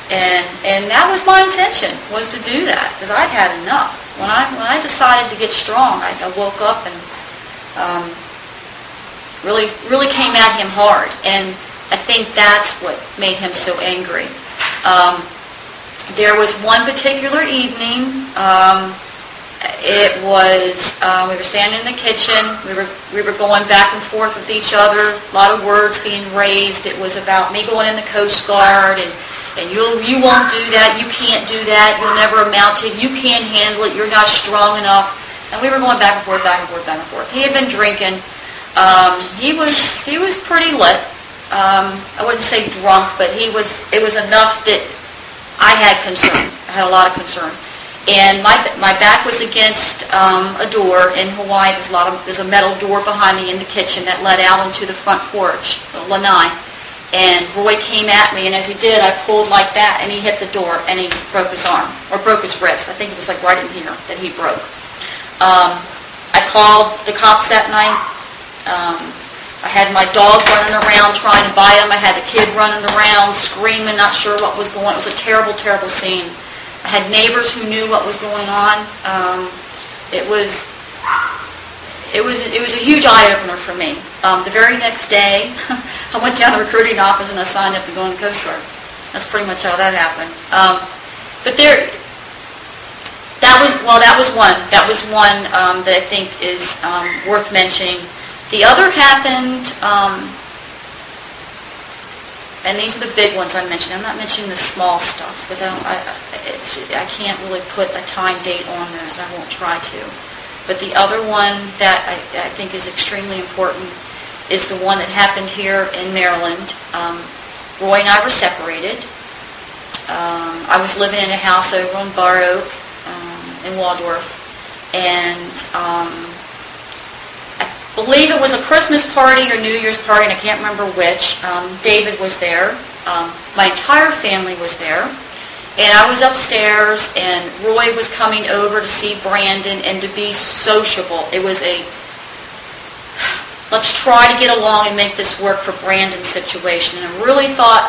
And that was my intention, was to do that, because I'd had enough. When I decided to get strong, I woke up and really came at him hard. And I think that's what made him so angry. There was one particular evening. It was we were standing in the kitchen. We were going back and forth with each other. A lot of words being raised. It was about me going in the Coast Guard and you won't do that. You can't do that. You'll never amount to it. You can't handle it. You're not strong enough. And we were going back and forth, back and forth, back and forth. He had been drinking. He was pretty lit. I wouldn't say drunk, but it was enough that I had concern. I had a lot of concern. And my back was against a door in Hawaii. There's a metal door behind me in the kitchen that led out into the front porch, the lanai. And Roy came at me, and as he did, I pulled like that, and he hit the door, and he broke his arm, or broke his wrist. I think it was like right in here that he broke. I called the cops that night. I had my dog running around trying to bite him. I had the kid running around, screaming, not sure what was going on. It was a terrible, terrible scene. I had neighbors who knew what was going on. It was a huge eye-opener for me. The very next day, I went down to the recruiting office and I signed up to go in the Coast Guard. That's pretty much how that happened. But that was one. That was one that I think is worth mentioning. The other happened, and these are the big ones I mentioned. I'm not mentioning the small stuff because I can't really put a time date on those, and I won't try to. But the other one that I think is extremely important is the one that happened here in Maryland. Roy and I were separated. I was living in a house over on Bar Oak in Waldorf, and I believe it was a Christmas party or New Year's party, and I can't remember which. David was there. My entire family was there. And I was upstairs, and Roy was coming over to see Brandon and to be sociable. It was let's try to get along and make this work for Brandon's situation. And I really thought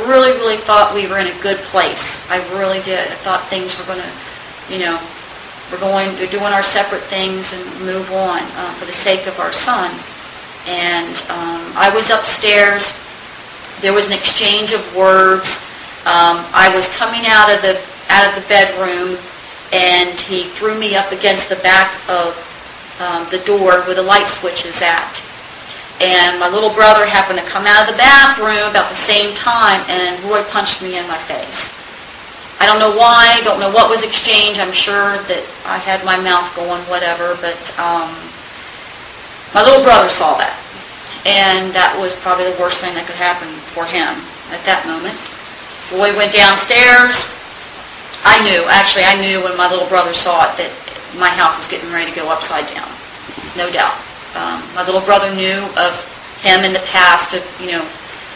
really thought we were in a good place. I really did. I thought things were going to, we're doing our separate things and move on for the sake of our son. And I was upstairs. There was an exchange of words. I was coming out of the bedroom, and he threw me up against the back of the door where the light switch is at. And my little brother happened to come out of the bathroom about the same time, and Roy punched me in my face. I don't know why, don't know what was exchanged. I'm sure that I had my mouth going, whatever, but my little brother saw that. And that was probably the worst thing that could happen for him at that moment. Roy went downstairs. I knew when my little brother saw it that my house was getting ready to go upside down. No doubt. My little brother knew of him in the past, of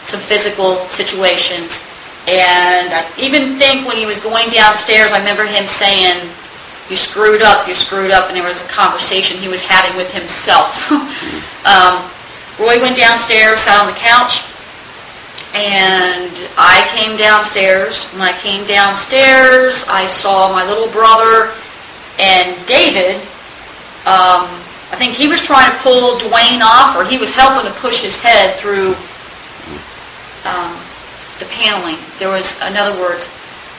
some physical situations. And I even think when he was going downstairs, I remember him saying, you screwed up, and there was a conversation he was having with himself. Roy went downstairs, sat on the couch, and I came downstairs. When I came downstairs, I saw my little brother and David. I think he was trying to pull Dwayne off, or he was helping to push his head through the paneling. There was, in other words,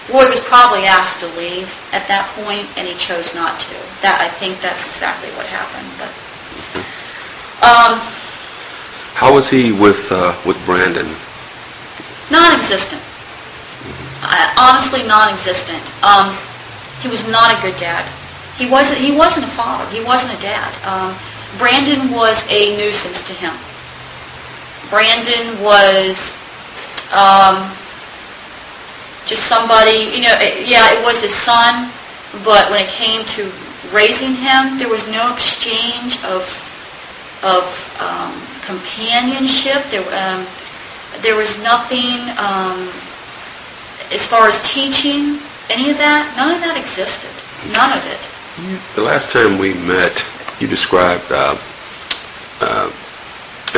Roy was probably asked to leave at that point, and he chose not to. I think that's exactly what happened. But how was he with Brandon? Non-existent. Honestly, non-existent. He was not a good dad. He wasn't a father. He wasn't a dad. Brandon was a nuisance to him. Brandon was just somebody, it was his son, but when it came to raising him, there was no exchange of companionship. There was nothing as far as teaching, any of that. None of that existed. None of it. The last time we met, you described an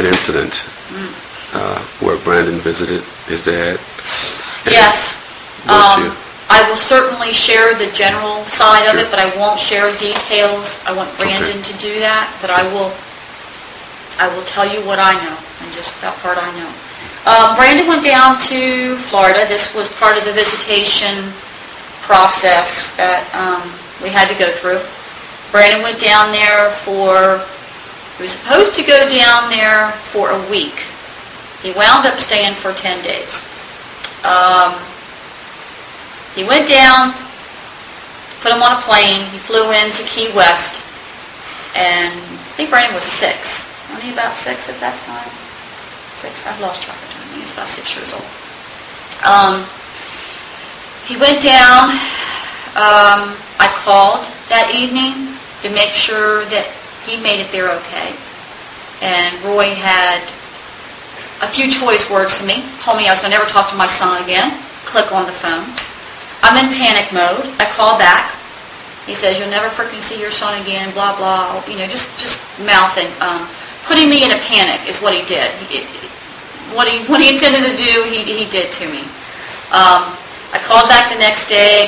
incident where Brandon visited his dad. Yes. Would you? I will certainly share the general side of it, but I won't share details. I want Brandon to do that, but I will tell you what I know, and just that part I know. Brandon went down to Florida. This was part of the visitation process that we had to go through. Brandon went down there he was supposed to go down there for a week. He wound up staying for 10 days. He went down, put him on a plane. He flew into Key West, and I think Brandon was 6. Wasn't he about 6 at that time? 6? I've lost track of time. He was about 6 years old. He went down. I called that evening to make sure that he made it there okay. And Roy had a few choice words to me. Told me I was going to never talk to my son again. Click on the phone. I'm in panic mode. I call back. He says, "You'll never freaking see your son again, blah, blah." Just mouthing. Putting me in a panic is what he did. What he intended to do, he did to me. I called back the next day,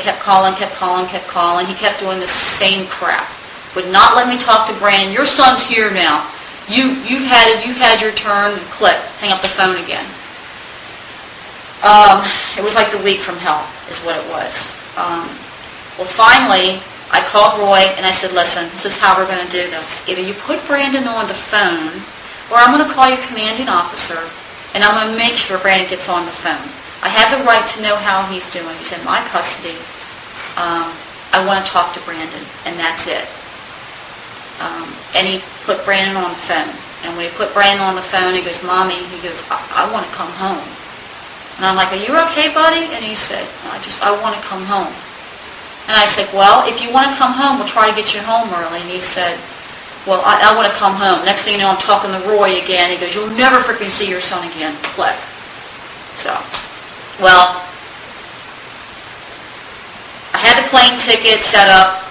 kept calling. He kept doing the same crap. Would not let me talk to Brandon. "Your son's here now. You've had your turn." Click. Hang up the phone again. It was like the week from hell is what it was. Well, finally, I called Roy and I said, "Listen, this is how we're going to do this. Either you put Brandon on the phone, or I'm going to call your commanding officer, and I'm going to make sure Brandon gets on the phone. I have the right to know how he's doing. He's in my custody. I want to talk to Brandon, and that's it." And he put Brandon on the phone. And when he put Brandon on the phone, he goes, "Mommy," he goes, I want to come home." And I'm like, "Are you okay, buddy?" And he said, I want to come home." And I said, "Well, if you want to come home, we'll try to get you home early." And he said, "Well, I want to come home." Next thing you know, I'm talking to Roy again. He goes, "You'll never freaking see your son again." Click. So, well, I had the plane ticket set up.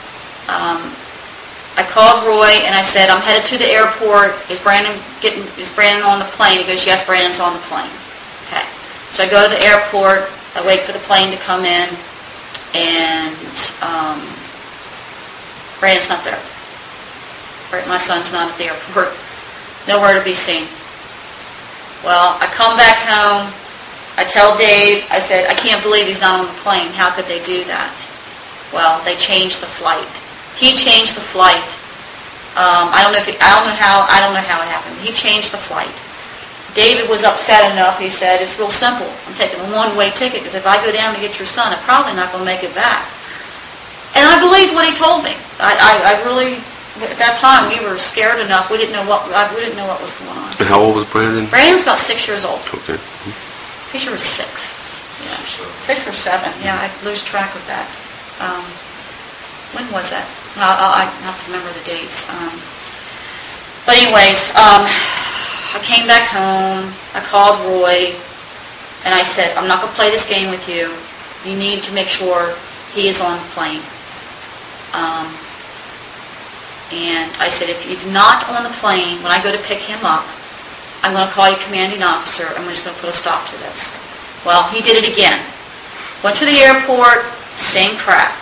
I called Roy and I said, "I'm headed to the airport. Is Brandon on the plane?" He goes, "Yes, Brandon's on the plane." Okay. So I go to the airport. I wait for the plane to come in, and Brandon's not there. My son's not at the airport. Nowhere to be seen. Well, I come back home. I tell Dave, I said, "I can't believe he's not on the plane. How could they do that?" Well, they changed the flight. He changed the flight. I don't know how it happened. He changed the flight. David was upset enough. He said, "It's real simple. I'm taking a one-way ticket because if I go down to get your son, I'm probably not going to make it back." And I believed what he told me. I really, at that time, we were scared enough. We didn't know what was going on. And how old was Brandon? Brandon was about 6 years old. Okay. Pretty sure it was 6. Yeah, 6 or 7. Yeah, I lose track of that. When was that? I have to remember the dates. But anyways, I came back home. I called Roy, and I said, "I'm not going to play this game with you. You need to make sure he is on the plane." And I said, "If he's not on the plane, when I go to pick him up, I'm going to call your commanding officer, and we're just going to put a stop to this." Well, he did it again. Went to the airport, same crap.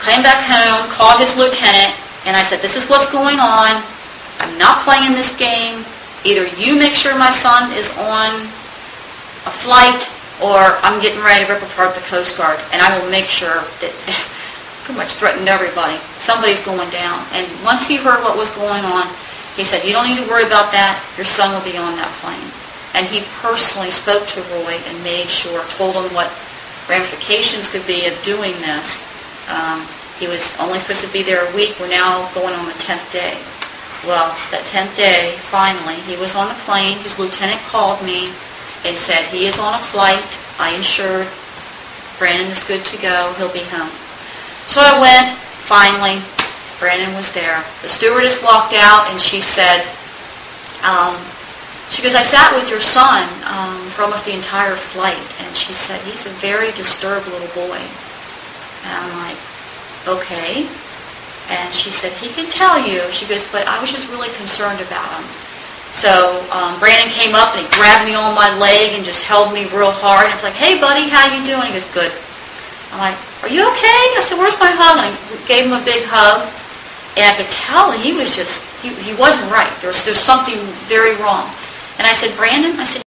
Came back home, called his lieutenant, and I said, "This is what's going on. I'm not playing this game. Either you make sure my son is on a flight, or I'm getting ready to rip apart the Coast Guard, and I will make sure that," pretty much threatened everybody, "somebody's going down." And once he heard what was going on, he said, "You don't need to worry about that. Your son will be on that plane." And he personally spoke to Roy and made sure, told him what ramifications could be of doing this. He was only supposed to be there a week. We're now going on the 10th day. Well, that 10th day, finally, he was on the plane. His lieutenant called me and said, "He is on a flight. I insured. Brandon is good to go. He'll be home." So I went. Finally, Brandon was there. The stewardess walked out and she said, she goes, "I sat with your son for almost the entire flight." And she said, "He's a very disturbed little boy." And I'm like, "Okay." And she said, "He can tell you." She goes, "But I was just really concerned about him." So Brandon came up and he grabbed me on my leg and just held me real hard. And I was like, "Hey, buddy, how you doing?" He goes, "Good." I'm like, "Are you okay?" I said, "Where's my hug?" And I gave him a big hug. And I could tell he was just, he wasn't right. There's something very wrong. And I said, "Brandon," I said,